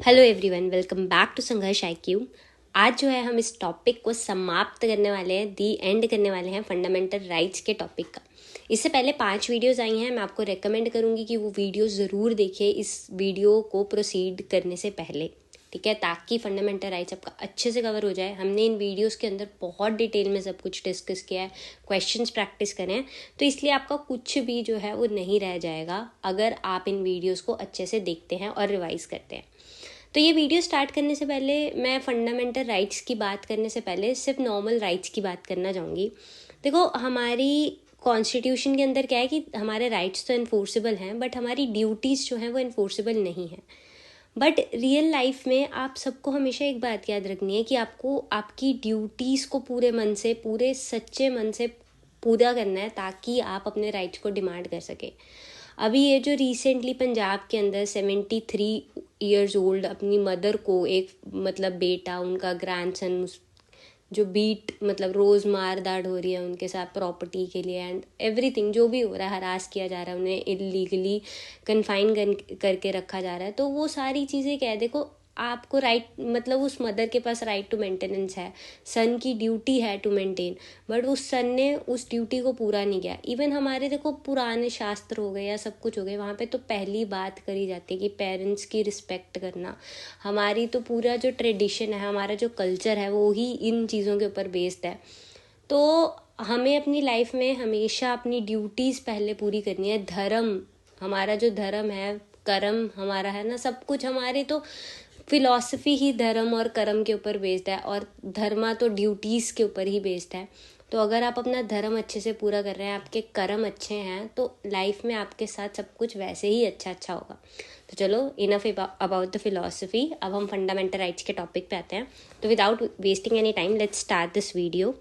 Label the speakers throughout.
Speaker 1: Hello everyone, welcome back to Sangharsh IQ। आज जो है हम इस टॉपिक को समाप्त करने वाले हैं, दी एंड करने वाले हैं फंडामेंटल राइट्स के टॉपिक का। इससे पहले 5 वीडियोस आई हैं, मैं आपको रेकमेंड करूँगी कि वो वीडियो ज़रूर देखिए इस वीडियो को प्रोसीड करने से पहले, ठीक है, ताकि फंडामेंटल राइट्स आपका अच्छे से कवर हो जाए। हमने इन वीडियोस के अंदर बहुत डिटेल में सब कुछ डिस्कस किया है, क्वेश्चंस प्रैक्टिस करें, तो इसलिए आपका कुछ भी जो है वो नहीं रह जाएगा अगर आप इन वीडियोस को अच्छे से देखते हैं और रिवाइज करते हैं। तो ये वीडियो स्टार्ट करने से पहले मैं फंडामेंटल राइट्स की बात करने से पहले सिर्फ नॉर्मल राइट्स की बात करना चाहूँगी। देखो, हमारी कॉन्स्टिट्यूशन के अंदर क्या है कि हमारे राइट्स तो इन्फोर्सेबल हैं, बट हमारी ड्यूटीज़ जो हैं वो इन्फोर्सेबल नहीं हैं। बट रियल लाइफ में आप सबको हमेशा एक बात याद रखनी है कि आपको आपकी ड्यूटीज़ को पूरे मन से, पूरे सच्चे मन से पूरा करना है, ताकि आप अपने राइट्स को डिमांड कर सकें। अभी ये जो रिसेंटली पंजाब के अंदर 73 ईयर्स ओल्ड अपनी मदर को एक बेटा, उनका ग्रैंडसन जो रोज़ मार दाड़ हो रही है उनके साथ प्रॉपर्टी के लिए एंड एवरीथिंग, जो भी हो रहा है, हरास किया जा रहा है, उन्हें इलीगली कन्फाइन करके रखा जा रहा है। तो वो सारी चीज़ें क्या है, देखो, आपको राइट उस मदर के पास राइट टू मेंटेनेंस है, सन की ड्यूटी है टू मेंटेन, बट उस सन ने उस ड्यूटी को पूरा नहीं किया। इवन हमारे देखो पुराने शास्त्र हो गए या सब कुछ हो गए, वहाँ पे तो पहली बात करी जाती है कि पेरेंट्स की रिस्पेक्ट करना। हमारी तो पूरा जो ट्रेडिशन है, हमारा जो कल्चर है, वो ही इन चीज़ों के ऊपर बेस्ड है। तो हमें अपनी लाइफ में हमेशा अपनी ड्यूटीज़ पहले पूरी करनी है। धर्म, हमारा जो धर्म है, कर्म हमारा है ना, सब कुछ हमारे तो फिलॉसफी ही धर्म और कर्म के ऊपर बेस्ड है, और धर्मा तो ड्यूटीज़ के ऊपर ही बेस्ड है। तो अगर आप अपना धर्म अच्छे से पूरा कर रहे हैं, आपके कर्म अच्छे हैं, तो लाइफ में आपके साथ सब कुछ वैसे ही अच्छा होगा। तो चलो, इनफ अबाउट द फिलॉसफी, अब हम फंडामेंटल राइट्स के टॉपिक पे आते हैं। तो without wasting any time, let's start this video.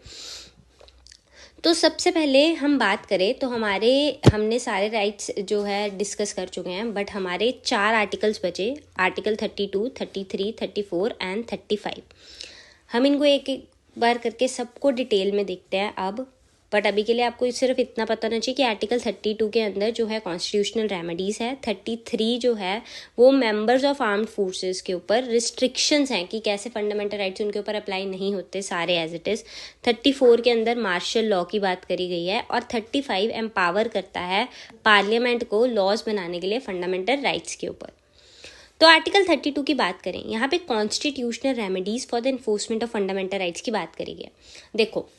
Speaker 1: तो सबसे पहले हम बात करें तो हमने सारे राइट्स जो है डिस्कस कर चुके हैं, बट हमारे 4 आर्टिकल्स बचे, आर्टिकल 32, 33, 34 एंड 35। हम इनको एक एक बार करके सबको डिटेल में देखते हैं अब। बट अभी के लिए आपको सिर्फ इतना पता होना चाहिए कि आर्टिकल 32 के अंदर जो है कॉन्स्टिट्यूशनल रेमेडीज़ है, 33 जो है वो मेंबर्स ऑफ आर्म्ड फोर्सेस के ऊपर रिस्ट्रिक्शंस हैं कि कैसे फंडामेंटल राइट्स उनके ऊपर अप्लाई नहीं होते, सारे एज इट इज़। 34 के अंदर मार्शल लॉ की बात करी गई है, और 35 एम्पावर करता है पार्लियामेंट को लॉज बनाने के लिए फंडामेंटल राइट्स के ऊपर। तो आर्टिकल 32 की बात करें, यहाँ पे constitutional remedies for the enforcement of fundamental rights की बात करी गई है। देखो,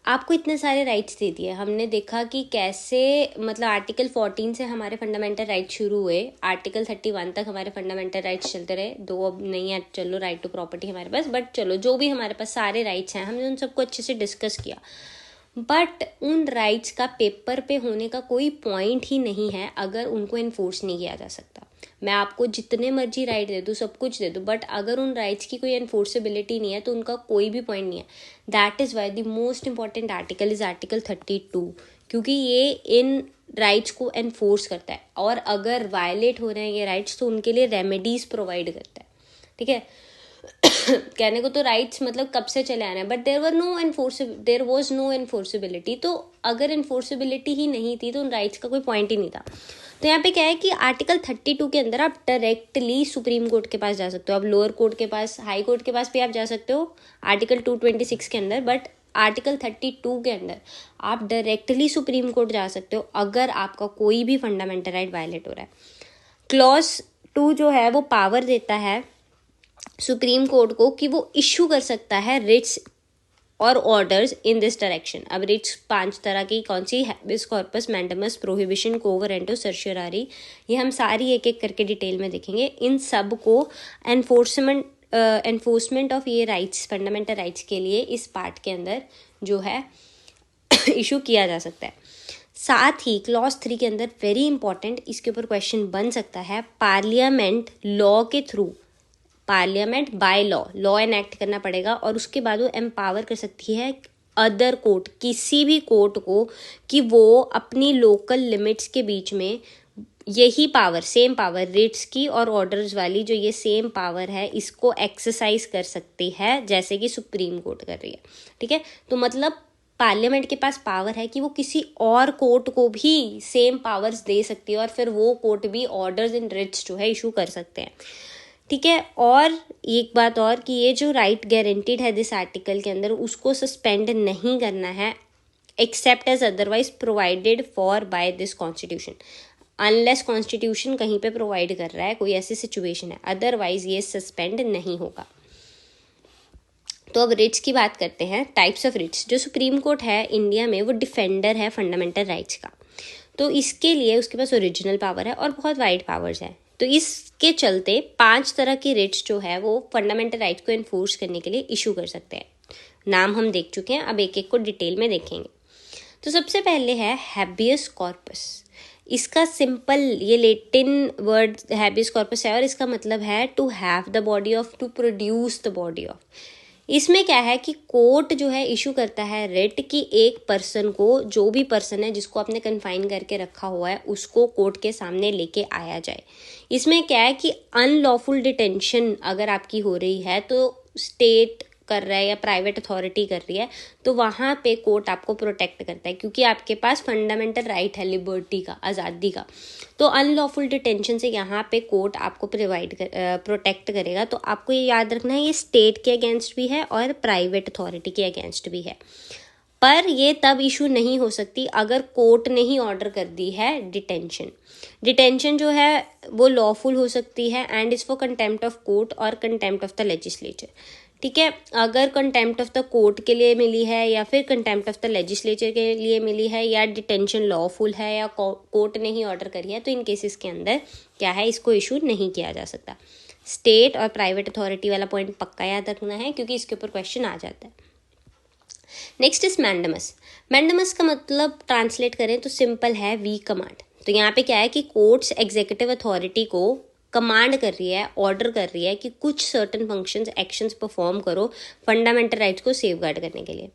Speaker 1: आपको इतने सारे राइट्स दे दिए, हमने देखा कि कैसे आर्टिकल 14 से हमारे फंडामेंटल राइट्स शुरू हुए, आर्टिकल 31 तक हमारे फंडामेंटल राइट्स चलते रहे। 2 अब नहीं है, चलो, राइट टू प्रॉपर्टी हमारे पास, बट चलो, जो भी हमारे पास सारे राइट्स हैं, हमने उन सबको अच्छे से डिस्कस किया। बट उन राइट्स का पेपर पे होने का कोई पॉइंट ही नहीं है अगर उनको इन्फोर्स नहीं किया जा सकता। मैं आपको जितने मर्जी राइट दे दूँ, सब कुछ दे दूँ, बट अगर उन राइट्स की कोई एनफोर्सेबिलिटी नहीं है तो उनका कोई भी पॉइंट नहीं है। That is why the most important article is article 32, क्योंकि ये इन राइट्स को एनफोर्स करता है, और अगर वायलेट हो रहे हैं ये राइट्स तो उनके लिए रेमेडीज़ प्रोवाइड करता है, ठीक है। कहने को तो राइट्स कब से चले आ रहे हैं, but there was no enforceability. तो अगर एनफोर्सेबिलिटी ही नहीं थी तो उन राइट्स का कोई पॉइंट ही नहीं था। तो यहाँ पे क्या है कि आर्टिकल 32 के अंदर आप डायरेक्टली सुप्रीम कोर्ट के पास जा सकते हो, आप लोअर कोर्ट के पास, हाई कोर्ट के पास भी आप जा सकते हो आर्टिकल 226 के अंदर, बट आर्टिकल 32 के अंदर आप डायरेक्टली सुप्रीम कोर्ट जा सकते हो अगर आपका कोई भी फंडामेंटल राइट वायलेट हो रहा है। क्लॉज 2 जो है वो पावर देता है सुप्रीम कोर्ट को कि वो इशू कर सकता है रिट्स और ऑर्डर्स इन दिस डायरेक्शन। अब रिट्स 5 तरह की कौन सी, हैबिस कॉर्पस, मैंडेमस, प्रोहिबिशन, कोवरेंटो, सर्शियरारी, ये हम सारी एक एक करके डिटेल में देखेंगे। इन सब को एनफोर्समेंट ऑफ ये राइट्स, फंडामेंटल राइट्स के लिए इस पार्ट के अंदर जो है इशू किया जा सकता है। साथ ही क्लॉज 3 के अंदर वेरी इंपॉर्टेंट, इसके ऊपर क्वेश्चन बन सकता है, पार्लियामेंट लॉ के through, parliament by law enact करना पड़ेगा, और उसके बाद वो एम्पावर कर सकती है अदर कोर्ट, किसी भी कोर्ट को, कि वो अपनी लोकल लिमिट्स के बीच में यही पावर, सेम पावर, रिट्स की और ऑर्डर्स वाली जो ये सेम पावर है, इसको एक्सरसाइज कर सकती है, जैसे कि सुप्रीम कोर्ट कर रही है, ठीक है। तो पार्लियामेंट के पास पावर है कि वो किसी और कोर्ट को भी सेम पावर्स दे सकती है, और फिर वो कोर्ट भी ऑर्डर्स इन रिट्स जो है इशू कर सकते हैं, ठीक है। और एक बात और कि ये जो राइट गारंटीड है दिस आर्टिकल के अंदर, उसको सस्पेंड नहीं करना है except as otherwise provided for by this constitution. Unless constitution कहीं पे प्रोवाइड कर रहा है, कोई ऐसी सिचुएशन है, अदरवाइज ये सस्पेंड नहीं होगा। तो अब रिट्स की बात करते हैं, टाइप्स ऑफ रिट्स। जो सुप्रीम कोर्ट है इंडिया में वो डिफेंडर है फंडामेंटल राइट्स का, तो इसके लिए उसके पास ओरिजिनल पावर है और बहुत वाइड पावर्स है। तो इसके चलते 5 तरह की रिट्स जो है वो फंडामेंटल राइट्स को इन्फोर्स करने के लिए इशू कर सकते हैं। नाम हम देख चुके हैं, अब एक एक को डिटेल में देखेंगे। तो सबसे पहले है हैबियस कॉर्पस। इसका सिंपल, ये लेटिन वर्ड हैबियस कॉर्पस है और इसका मतलब है to have the body of, to produce the body of. इसमें क्या है कि कोर्ट जो है इशू करता है रिट कि एक पर्सन को, जो भी पर्सन है जिसको आपने कन्फाइन करके रखा हुआ है, उसको कोर्ट के सामने लेके आया जाए। इसमें क्या है कि अनलॉफुल डिटेंशन अगर आपकी हो रही है, तो स्टेट कर रहा है या प्राइवेट अथॉरिटी कर रही है, तो वहाँ पे कोर्ट आपको प्रोटेक्ट करता है, क्योंकि आपके पास फंडामेंटल राइट है लिबर्टी का, आज़ादी का। तो अनलॉफुल डिटेंशन से यहाँ पे कोर्ट आपको प्रोटेक्ट करेगा। तो आपको ये याद रखना है, ये स्टेट के अगेंस्ट भी है और प्राइवेट अथॉरिटी के अगेंस्ट भी है। पर ये तब इशू नहीं हो सकती अगर कोर्ट ने ही ऑर्डर कर दी है डिटेंशन। डिटेंशन जो है वो लॉफुल हो सकती है and is for contempt of court और कंटेम्प्ट ऑफ द लेजिस्लेचर। ठीक है, अगर कंटेम्प्ट ऑफ द कोर्ट के लिए मिली है या फिर कंटेम्प्ट ऑफ द लेजिस्लेचर के लिए मिली है या डिटेंशन लॉफुल है या कोर्ट ने ही ऑर्डर करी है, तो इन केसेस के अंदर क्या है, इसको इशू नहीं किया जा सकता। स्टेट और प्राइवेट अथॉरिटी वाला पॉइंट पक्का याद रखना है, क्योंकि इसके ऊपर क्वेश्चन आ जाता है। Next is mandamus. मैंडेमस का मतलब ट्रांसलेट करें तो सिंपल है वी कमांड। तो यहाँ पे क्या है कि कोर्ट्स एग्जीक्यूटिव अथॉरिटी को कमांड कर रही है, ऑर्डर कर रही है कि कुछ सर्टन फंक्शंस, एक्शंस परफॉर्म करो फंडामेंटल राइट्स को सेफगार्ड करने के लिए।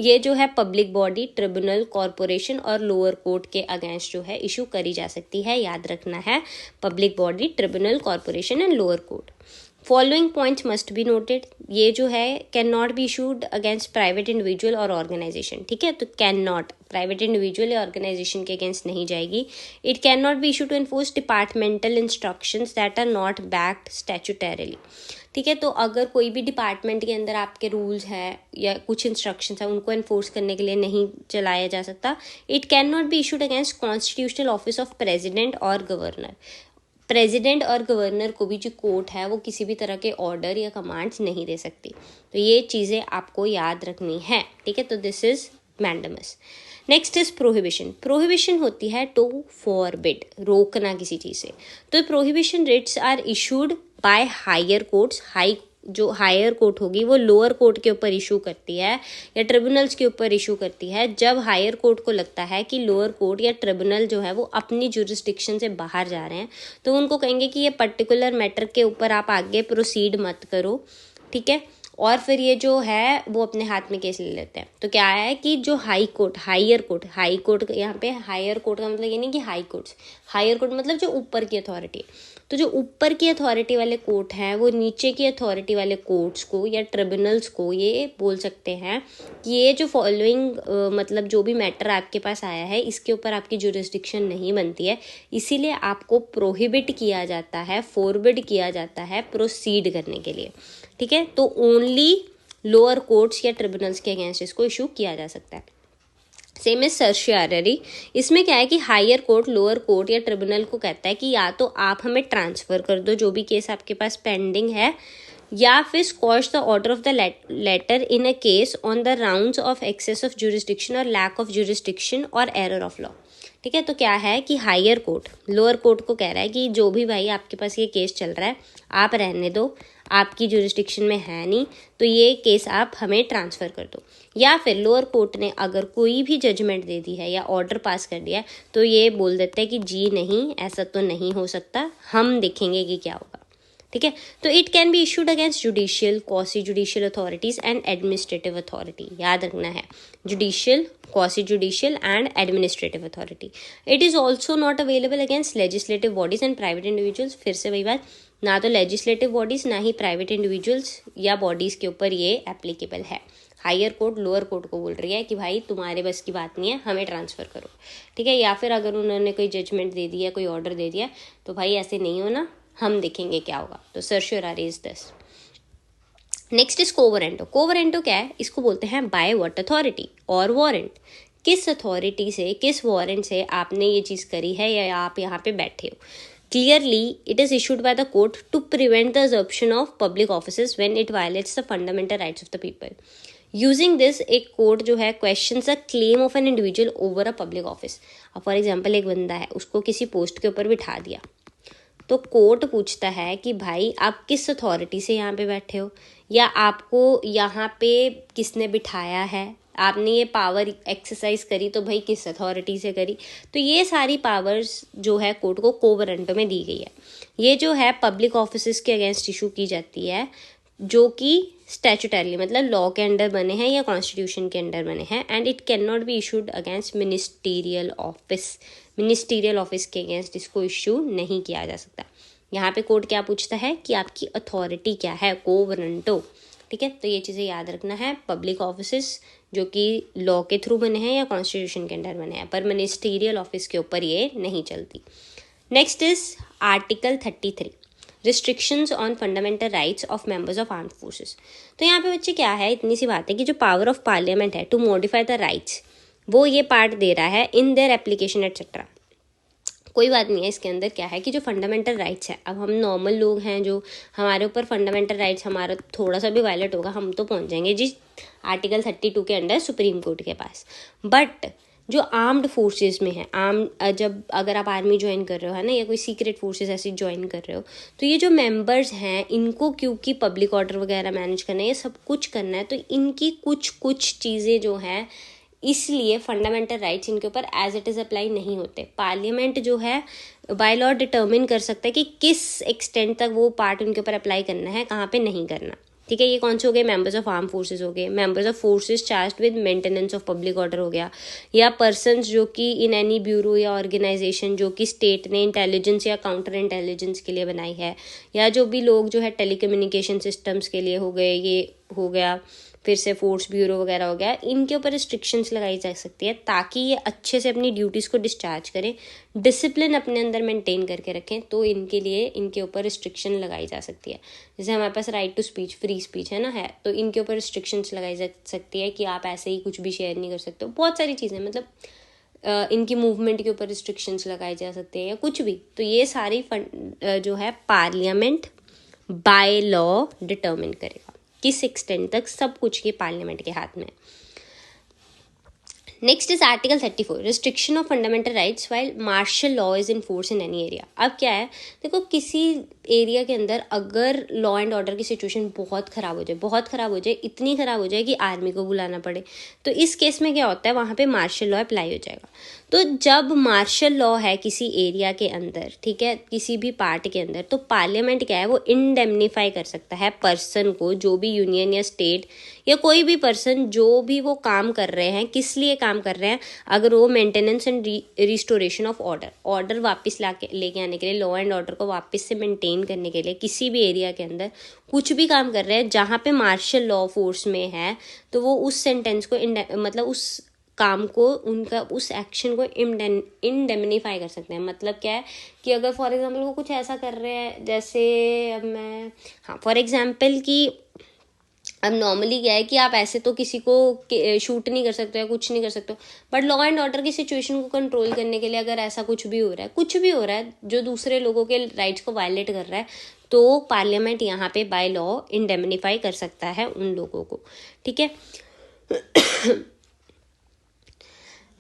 Speaker 1: ये जो है पब्लिक बॉडी, ट्रिब्यूनल, कॉरपोरेशन और लोअर कोर्ट के अगेंस्ट जो है इशू करी जा सकती है। याद रखना है, public body, tribunal, corporation and lower court. Following points must be noted. ये जो है can not be issued against private individual और ऑर्गेनाइजेशन। ठीक है, तो कैन नॉट, प्राइवेट इंडिविजुअल या ऑर्गेनाइजेशन के अगेंस्ट नहीं जाएगी। It can not be issue to enforce departmental instructions that are not backed statutorily. ठीक है, तो अगर कोई भी डिपार्टमेंट के अंदर आपके रूल्स हैं या कुछ इंस्ट्रक्शंस हैं, उनको एनफोर्स करने के लिए नहीं चलाया जा सकता। It can not be issued against constitutional office of president और गवर्नर। प्रेसिडेंट और गवर्नर को भी जो कोर्ट है वो किसी भी तरह के ऑर्डर या कमांड्स नहीं दे सकती। तो ये चीज़ें आपको याद रखनी है। ठीक है, तो this is mandamus. Next is prohibition. Prohibition होती है टू फॉरबिड, रोकना किसी चीज़ से। तो prohibition writs are issued by higher courts. जो हायर कोर्ट होगी वो लोअर कोर्ट के ऊपर इशू करती है या ट्रिब्यूनल्स के ऊपर इशू करती है। जब हायर कोर्ट को लगता है कि लोअर कोर्ट या ट्रिब्यूनल जो है वो अपनी जुरिस्डिक्शन से बाहर जा रहे हैं, तो उनको कहेंगे कि ये पर्टिकुलर मैटर के ऊपर आप आगे प्रोसीड मत करो। ठीक है, और फिर ये जो है वो अपने हाथ में केस ले लेते हैं। तो क्या है कि जो हाई कोर्ट, हायर कोर्ट, यहाँ पे हायर कोर्ट का मतलब ये नहीं कि हाई कोर्ट्स, हायर कोर्ट मतलब जो ऊपर की अथॉरिटी। तो जो ऊपर की अथॉरिटी वाले कोर्ट हैं वो नीचे की अथॉरिटी वाले कोर्ट्स को या ट्रिब्यूनल्स को ये बोल सकते हैं कि ये जो फॉलोइंग मतलब जो भी मैटर आपके पास आया है इसके ऊपर आपकी जुरिस्डिक्शन नहीं बनती है, इसीलिए आपको प्रोहिबिट किया जाता है, फोरबिड किया जाता है प्रोसीड करने के लिए। ठीक है, तो ओनली लोअर कोर्ट्स या ट्रिब्यूनल्स के अगेंस्ट इसको इशू किया जा सकता है। Same is सर्शियरी। इसमें क्या है कि हायर कोर्ट लोअर कोर्ट या ट्रिब्यूनल को कहता है कि या तो आप हमें ट्रांसफ़र कर दो जो भी केस आपके पास पेंडिंग है, या फिर squash the order of the latter in a case on the grounds of excess of jurisdiction और लैक ऑफ जुरिस्डिक्शन और एरर ऑफ लॉ। ठीक है, तो क्या है कि हायर कोर्ट लोअर कोर्ट को कह रहा है कि जो भी भाई आपके पास ये केस चल रहा है आप रहने दो, आपकी जुरिस्डिक्शन में है नहीं, तो ये केस आप हमें ट्रांसफ़र कर दो। या फिर लोअर कोर्ट ने अगर कोई भी जजमेंट दे दी है या ऑर्डर पास कर दिया है तो ये बोल देते हैं कि जी नहीं, ऐसा तो नहीं हो सकता, हम देखेंगे कि क्या होगा। ठीक है, तो it can be issued against judicial, quasi judicial authorities and administrative authority. याद रखना है, judicial, quasi judicial and administrative authority. It is also not available against legislative bodies and private individuals. फिर से वही बात, ना तो लेजिस्लेटिव बॉडीज ना ही प्राइवेट इंडिविजुअल्स या बॉडीज़ के ऊपर ये एप्लीकेबल है। हायर कोर्ट लोअर कोर्ट को बोल रही है कि भाई तुम्हारे बस की बात नहीं है, हमें ट्रांसफ़र करो। ठीक है, या फिर अगर उन्होंने कोई जजमेंट दे दिया, कोई ऑर्डर दे दिया, तो भाई ऐसे नहीं होना, हम देखेंगे क्या होगा। तो certiorari is this. Next is quo warranto. Quo warranto क्या है? इसको बोलते हैं बाय व्हाट अथॉरिटी और वारंट। किस अथॉरिटी से, किस वारंट से आपने ये चीज़ करी है या आप यहाँ पे बैठे हो। Clearly it is issued by the court to prevent the usurpation of public offices when it violates the fundamental rights of the people. Using this एक कोर्ट जो है questions a claim of an individual over a public office. अब for example एक बंदा है, उसको किसी post के ऊपर बिठा दिया, तो कोर्ट पूछता है कि भाई आप किस अथॉरिटी से यहाँ पे बैठे हो, या आपको यहाँ पे किसने बिठाया है, आपने ये पावर एक्सरसाइज करी तो भाई किस अथॉरिटी से करी। तो ये सारी पावर्स जो है कोर्ट को कोवरेंटो में दी गई है। ये जो है पब्लिक ऑफिसेस के अगेंस्ट इशू की जाती है, जो कि स्टैचुटरली मतलब लॉ के अंडर बने हैं या कॉन्स्टिट्यूशन के अंडर बने हैं, and it can not be issued against ministerial office. Ministerial office के अगेंस्ट इसको इशू नहीं किया जा सकता। यहाँ पे कोर्ट क्या पूछता है कि आपकी अथॉरिटी क्या है, कोवरेंटो। ठीक है, तो ये चीज़ें याद रखना है। पब्लिक ऑफिसेस जो कि लॉ के थ्रू बने हैं या कॉन्स्टिट्यूशन के अंडर बने हैं, पर मिनिस्टीरियल ऑफिस के ऊपर ये नहीं चलती। Next is article 33, restrictions on fundamental rights of members of armed forces. तो यहाँ पे बच्चे क्या है, इतनी सी बात है कि जो पावर ऑफ पार्लियामेंट है टू मॉडिफाई द राइट्स, वो ये पार्ट दे रहा है इन देयर एप्लीकेशन एटसेट्रा। कोई बात नहीं है, इसके अंदर क्या है कि जो फंडामेंटल राइट्स हैं, अब हम नॉर्मल लोग हैं, जो हमारे ऊपर फंडामेंटल राइट्स हमारा थोड़ा सा भी वायलेट होगा, हम तो पहुंच जाएंगे जी आर्टिकल 32 के अंडर सुप्रीम कोर्ट के पास। बट जो आर्म्ड फोर्सेस में है, जब अगर आप आर्मी ज्वाइन कर रहे हो है ना, या कोई सीक्रेट फोर्सेस ऐसी ज्वाइन कर रहे हो, तो ये जो मेंबर्स हैं इनको क्योंकि पब्लिक ऑर्डर वगैरह मैनेज करना है, ये सब कुछ करना है, तो इनकी कुछ चीज़ें जो हैं, इसलिए फंडामेंटल राइट्स इनके ऊपर एज इट इज़ अप्लाई नहीं होते। पार्लियामेंट जो है बाय लॉ डिटर्मिन कर सकता है कि किस एक्सटेंट तक वो पार्ट उनके ऊपर अप्लाई करना है, कहाँ पे नहीं करना। ठीक है, ये कौन से हो गए, मेंबर्स ऑफ आर्म फोर्सेज हो गए, members of forces charged with maintenance of public order हो गया, या पर्सन्स जो कि इन एनी ब्यूरो या ऑर्गेनाइजेशन जो कि स्टेट ने इंटेलिजेंस या काउंटर इंटेलिजेंस के लिए बनाई है, या जो भी लोग जो है टेलीकम्युनिकेशन सिस्टम्स के लिए हो गए, ये हो गया, फिर से फोर्स ब्यूरो वगैरह हो गया, इनके ऊपर रिस्ट्रिक्शंस लगाई जा सकती है ताकि ये अच्छे से अपनी ड्यूटीज़ को डिस्चार्ज करें, डिसिप्लिन अपने अंदर मेंटेन करके रखें। तो इनके लिए इनके ऊपर रिस्ट्रिक्शन लगाई जा सकती है। जैसे हमारे पास right to speech, free speech है ना, है, तो इनके ऊपर रिस्ट्रिक्शंस लगाई जा सकती है कि आप ऐसे ही कुछ भी शेयर नहीं कर सकते हो। बहुत सारी चीज़ें, मतलब इनकी मूवमेंट के ऊपर रिस्ट्रिक्शंस लगाए जा सकते हैं या कुछ भी। तो ये सारी जो है पार्लियामेंट बाय लॉ डिटर्मिन करेगा किस एक्सटेंट तक, सब कुछ ये पार्लियामेंट के हाथ में। Next is article 34, restriction of fundamental rights while martial law is in force in any area. अब क्या है, देखो किसी एरिया के अंदर अगर लॉ एंड ऑर्डर की सिचुएशन बहुत ख़राब हो जाए, इतनी ख़राब हो जाए कि आर्मी को बुलाना पड़े, तो इस केस में क्या होता है, वहाँ पे मार्शल लॉ अप्लाई हो जाएगा। तो जब मार्शल लॉ है किसी एरिया के अंदर, ठीक है, किसी भी पार्ट के अंदर, तो पार्लियामेंट क्या है, वो इंडेमनीफाई कर सकता है पर्सन को, जो भी यूनियन या स्टेट या कोई भी पर्सन जो भी वो काम कर रहे हैं, किस लिए काम कर रहे हैं, अगर वो maintenance and restoration of order वापस लेके आने के लिए, लॉ एंड ऑर्डर को वापस से मेंटेन करने के लिए किसी भी एरिया के अंदर कुछ भी काम कर रहे हैं जहाँ पे मार्शल लॉ फोर्स में है, तो वो उस सेंटेंस को मतलब उस काम को, उनका उस एक्शन को इंडेमनीफाई कर सकते हैं। मतलब क्या है कि अगर फॉर एग्जांपल वो कुछ ऐसा कर रहे हैं, जैसे अब मैं फॉर एग्जांपल कि अब नॉर्मली क्या है कि आप ऐसे तो किसी को शूट नहीं कर सकते हो, कुछ नहीं कर सकते हो, बट लॉ एंड ऑर्डर की सिचुएशन को कंट्रोल करने के लिए अगर ऐसा कुछ भी हो रहा है जो दूसरे लोगों के राइट्स को वायलेट कर रहा है, तो पार्लियामेंट यहाँ पे बाय लॉ इंडेमनीफाई कर सकता है उन लोगों को। ठीक है,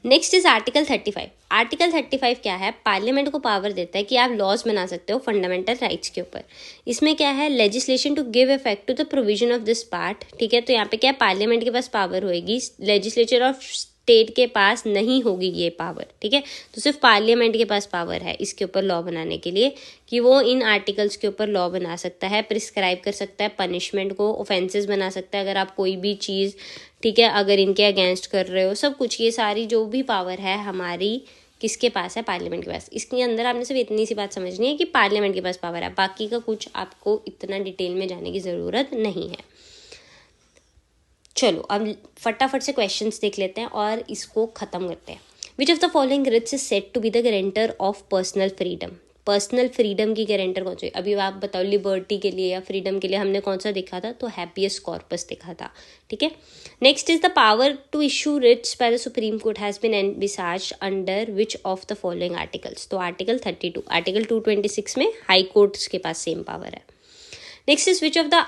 Speaker 1: नेक्स्ट इज आर्टिकल 35। आर्टिकल 35 क्या है, पार्लियामेंट को पावर देता है कि आप लॉज बना सकते हो फंडामेंटल राइट्स के ऊपर। इसमें क्या है, legislation to give effect to the provision of this part. ठीक है, तो यहाँ पे क्या है, पार्लियामेंट के पास पावर होगी, लेजिस्लेचर ऑफ स्टेट के पास नहीं होगी ये पावर। ठीक है, तो सिर्फ पार्लियामेंट के पास पावर है इसके ऊपर लॉ बनाने के लिए, कि वो इन आर्टिकल्स के ऊपर लॉ बना सकता है, प्रिस्क्राइब कर सकता है पनिशमेंट को, ऑफेंसेस बना सकता है अगर आप कोई भी चीज़, ठीक है, अगर इनके अगेंस्ट कर रहे हो, सब कुछ। ये सारी जो भी पावर है हमारी किसके पास है, पार्लियामेंट के पास। इसके अंदर आपने सिर्फ इतनी सी बात समझनी है कि पार्लियामेंट के पास पावर है, बाकी का कुछ आपको इतना डिटेल में जाने की ज़रूरत नहीं है। चलो अब फटाफट से क्वेश्चंस देख लेते हैं और इसको ख़त्म करते हैं। Which of the following writs is said to be the guarantor of personal freedom. Personal freedom की गारंटर कौन सी? अभी आप बताओ, लिबर्टी के लिए या फ्रीडम के लिए हमने कौन सा देखा था? तो हैबियस कॉर्पस देखा था, ठीक है। Next is the power to issue writs by the Supreme Court has been envisaged under which of the following articles? तो आर्टिकल 32, आर्टिकल 226 में हाई कोर्ट्स के पास सेम पावर है। Next is which of the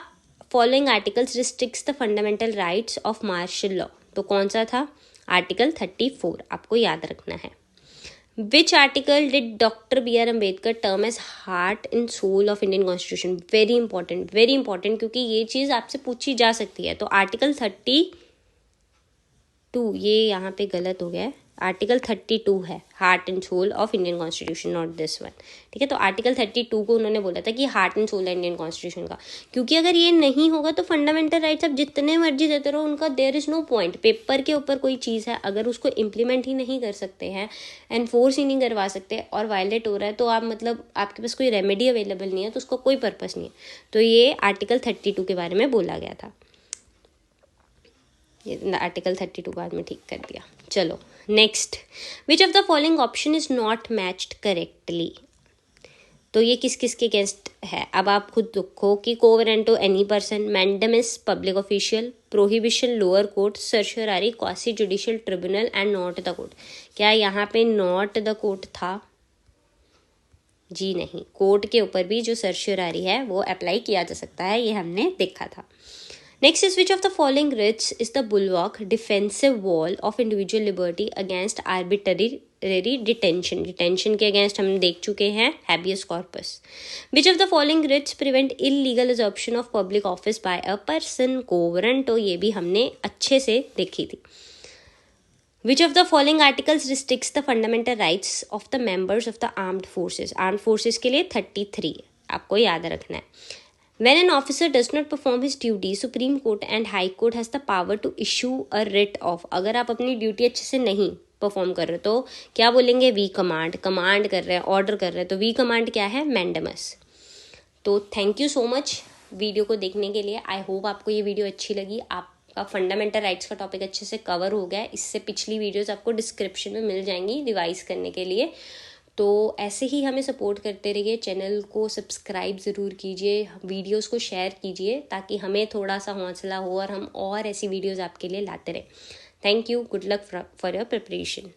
Speaker 1: following articles restricts the fundamental rights of martial law? तो कौन सा था? Article 34, आपको याद रखना है। Which article did doctor B R Ambedkar term as heart and soul of Indian constitution? Very important, क्योंकि ये चीज़ आपसे पूछी जा सकती है। तो आर्टिकल 32, ये यहाँ पे गलत हो गया है, आर्टिकल 32 है heart and soul of Indian constitution, not this one, ठीक है। तो आर्टिकल 32 को उन्होंने बोला था कि हार्ट एंड सोल है इंडियन कॉन्स्टिट्यूशन का, क्योंकि अगर ये नहीं होगा तो फंडामेंटल राइट्स आप जितने मर्जी देते रहो, उनका there is no point. Paper के ऊपर कोई चीज़ है, अगर उसको इम्प्लीमेंट ही नहीं कर सकते हैं, एनफोर्स ही नहीं करवा सकते और वायलेट हो रहा है, तो आप मतलब आपके पास कोई रेमेडी अवेलेबल नहीं है, तो उसका कोई पर्पस नहीं है। तो ये आर्टिकल 32 के बारे में बोला गया था। ये आर्टिकल 32 बाद में ठीक कर दिया। चलो next, which of the following option is not matched correctly? तो ये किस किस के अगेंस्ट है? अब आप खुद देखो कि quo warranto any person, mandamus public official, prohibition lower court, certiorari quasi judicial tribunal and not the court. क्या यहाँ पे नॉट द कोर्ट था? जी नहीं, कोर्ट के ऊपर भी जो सर्शियरारी है वो अप्लाई किया जा सकता है, ये हमने देखा था। Next is which of the following writs is the bulwark defensive wall of individual liberty against arbitrary detention के अगेंस्ट हम देख चुके हैं habeas corpus. Which of the following writs prevent illegal absorption of public office by a person? Quo warranto, ये भी हमने अच्छे से देखी थी। Which of the following articles restricts the fundamental rights of the members of the armed forces? Armed forces के लिए 33 आपको याद रखना है। When an officer does not perform his duty, Supreme Court and High Court has the power to issue a writ of। अगर आप अपनी duty अच्छे से नहीं परफॉर्म कर रहे तो क्या बोलेंगे? वी कमांड कर रहे हैं, ऑर्डर कर रहे हैं, तो वी कमांड क्या है? मैंडेमस। तो thank you so much video को देखने के लिए। आई होप आपको ये वीडियो अच्छी लगी। आपका फंडामेंटल राइट्स का टॉपिक अच्छे से कवर हो गया। इससे पिछली वीडियोस आपको डिस्क्रिप्शन में मिल जाएंगी रिवाइज करने के लिए। तो ऐसे ही हमें सपोर्ट करते रहिए, चैनल को सब्सक्राइब ज़रूर कीजिए, वीडियोस को शेयर कीजिए, ताकि हमें थोड़ा सा हौसला हो और हम और ऐसी वीडियोस आपके लिए लाते रहें। Thank you, good luck for your preparation.